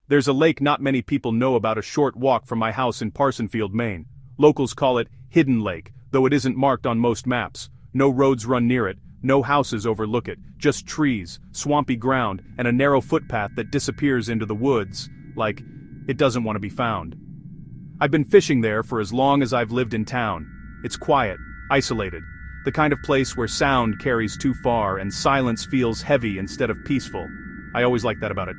There's a lake not many people know about a short walk from my house in Parsonfield, Maine. Locals call it Hidden Lake, though it isn't marked on most maps. No roads run near it, no houses overlook it, just trees, swampy ground, and a narrow footpath that disappears into the woods, like it doesn't want to be found. I've been fishing there for as long as I've lived in town. It's quiet, isolated, the kind of place where sound carries too far and silence feels heavy instead of peaceful. I always like that about it.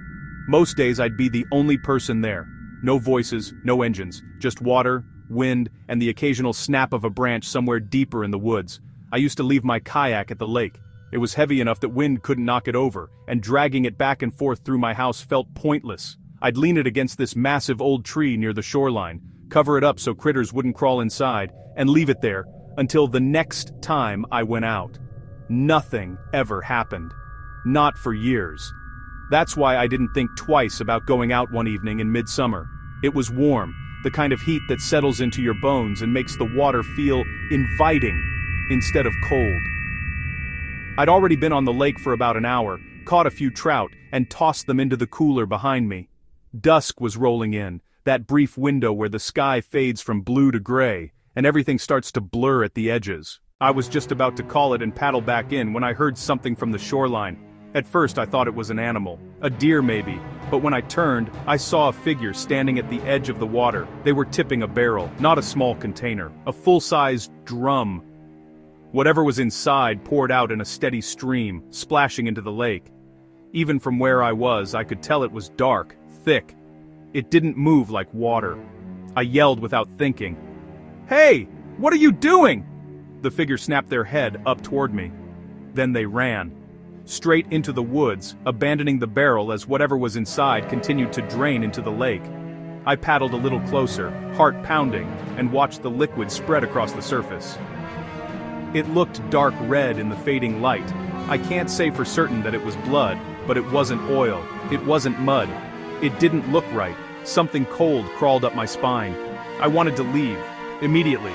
Most days I'd be the only person there. No voices, no engines, just water, wind, and the occasional snap of a branch somewhere deeper in the woods. I used to leave my kayak at the lake. It was heavy enough that wind couldn't knock it over, and dragging it back and forth through my house felt pointless. I'd lean it against this massive old tree near the shoreline, cover it up so critters wouldn't crawl inside, and leave it there until the next time I went out. Nothing ever happened. Not for years. That's why I didn't think twice about going out one evening in midsummer. It was warm, the kind of heat that settles into your bones and makes the water feel inviting instead of cold. I'd already been on the lake for about an hour, caught a few trout, and tossed them into the cooler behind me. Dusk was rolling in, that brief window where the sky fades from blue to gray, and everything starts to blur at the edges. I was just about to call it and paddle back in when I heard something from the shoreline. At first I thought it was an animal, a deer maybe, but when I turned, I saw a figure standing at the edge of the water. They were tipping a barrel, not a small container, a full-sized drum. Whatever was inside poured out in a steady stream, splashing into the lake. Even from where I was, I could tell it was dark, thick. It didn't move like water. I yelled without thinking. "Hey, what are you doing?" The figure snapped their head up toward me. Then they ran. Straight into the woods, abandoning the barrel as whatever was inside continued to drain into the lake. I paddled a little closer, heart pounding, and watched the liquid spread across the surface. It looked dark red in the fading light. I can't say for certain that it was blood, but it wasn't oil, it wasn't mud. It didn't look right. Something cold crawled up my spine. I wanted to leave, immediately.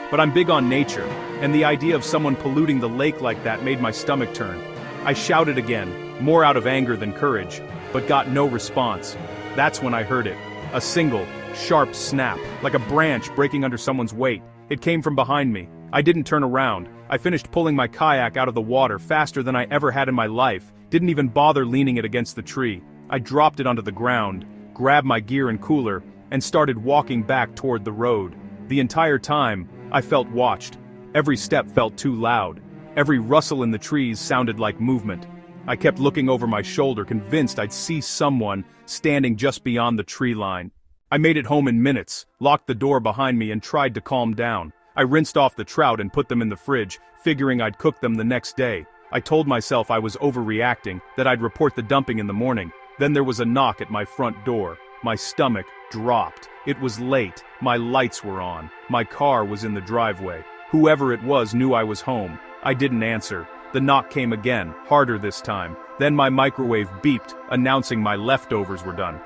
But I'm big on nature, and the idea of someone polluting the lake like that made my stomach turn. I shouted again, more out of anger than courage, but got no response. That's when I heard it. A single, sharp snap, like a branch breaking under someone's weight. It came from behind me. I didn't turn around. I finished pulling my kayak out of the water faster than I ever had in my life, didn't even bother leaning it against the tree. I dropped it onto the ground, grabbed my gear and cooler, and started walking back toward the road. The entire time, I felt watched. Every step felt too loud. Every rustle in the trees sounded like movement. I kept looking over my shoulder, convinced I'd see someone standing just beyond the tree line. I made it home in minutes, locked the door behind me and tried to calm down. I rinsed off the trout and put them in the fridge, figuring I'd cook them the next day. I told myself I was overreacting, that I'd report the dumping in the morning. Then there was a knock at my front door. My stomach dropped. It was late. My lights were on. My car was in the driveway. Whoever it was knew I was home. I didn't answer. The knock came again, harder this time. Then my microwave beeped, announcing my leftovers were done.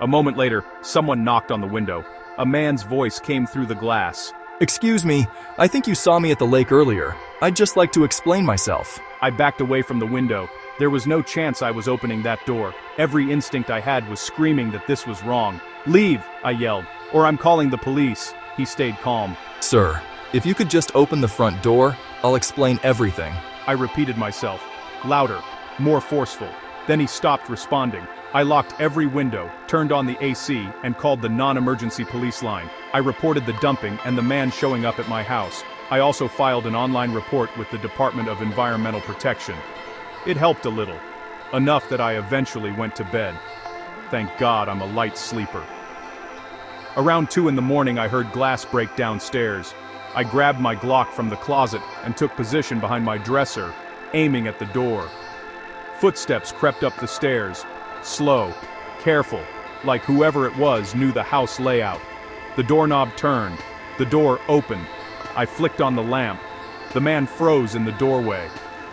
A moment later, someone knocked on the window. A man's voice came through the glass. "Excuse me, I think you saw me at the lake earlier. I'd just like to explain myself." I backed away from the window. There was no chance I was opening that door. Every instinct I had was screaming that this was wrong. "Leave," I yelled, "or I'm calling the police." He stayed calm. "Sir, if you could just open the front door, I'll explain everything." I repeated myself, louder, more forceful. Then he stopped responding. I locked every window, turned on the AC, and called the non-emergency police line. I reported the dumping and the man showing up at my house. I also filed an online report with the Department of Environmental Protection. It helped a little. Enough that I eventually went to bed. Thank God I'm a light sleeper. Around 2 in the morning I heard glass break downstairs. I grabbed my Glock from the closet and took position behind my dresser, aiming at the door. Footsteps crept up the stairs. Slow, careful, like whoever it was knew the house layout. The doorknob turned. The door opened. I flicked on the lamp. The man froze in the doorway.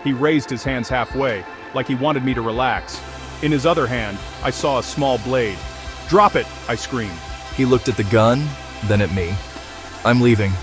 He raised his hands halfway, like he wanted me to relax. In his other hand, I saw a small blade. "Drop it!" I screamed. He looked at the gun, then at me. "I'm leaving,"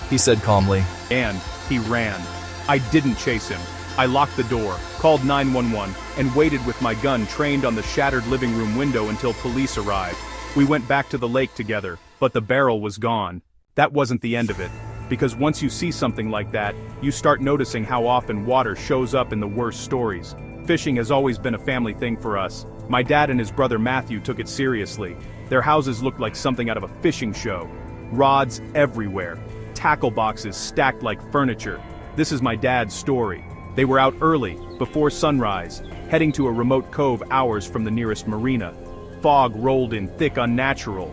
he said calmly. And he ran. I didn't chase him. I locked the door, called 911, and waited with my gun trained on the shattered living room window until police arrived. We went back to the lake together, but the barrel was gone. That wasn't the end of it. Because once you see something like that, you start noticing how often water shows up in the worst stories. Fishing has always been a family thing for us. My dad and his brother Matthew took it seriously. Their houses looked like something out of a fishing show. Rods everywhere. Tackle boxes stacked like furniture. This is my dad's story. They were out early, before sunrise, heading to a remote cove hours from the nearest marina. Fog rolled in thick, unnatural.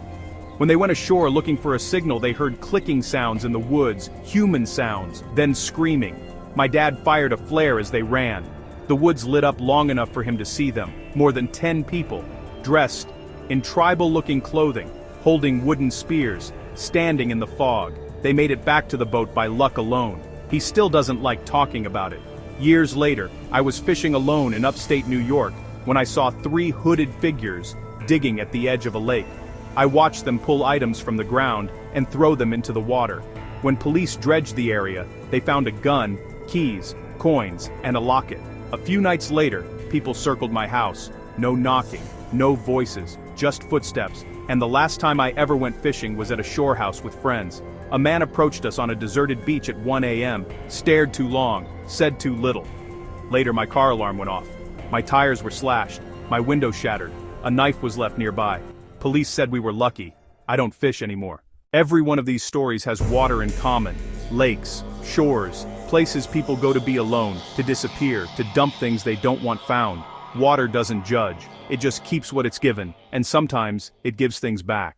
When they went ashore looking for a signal, they heard clicking sounds in the woods, human sounds, then screaming. My dad fired a flare as they ran. The woods lit up long enough for him to see them. More than 10 people, dressed in tribal-looking clothing, holding wooden spears, standing in the fog. They made it back to the boat by luck alone. He still doesn't like talking about it. Years later, I was fishing alone in upstate New York when I saw 3 hooded figures digging at the edge of a lake. I watched them pull items from the ground and throw them into the water. When police dredged the area, they found a gun, keys, coins, and a locket. A few nights later, people circled my house. No knocking, no voices, just footsteps. And the last time I ever went fishing was at a shore house with friends. A man approached us on a deserted beach at 1 a.m., stared too long, said too little. Later my car alarm went off. My tires were slashed, my window shattered, a knife was left nearby. Police said we were lucky. I don't fish anymore. Every one of these stories has water in common. Lakes, shores, places people go to be alone, to disappear, to dump things they don't want found. Water doesn't judge. It just keeps what it's given, and sometimes it gives things back.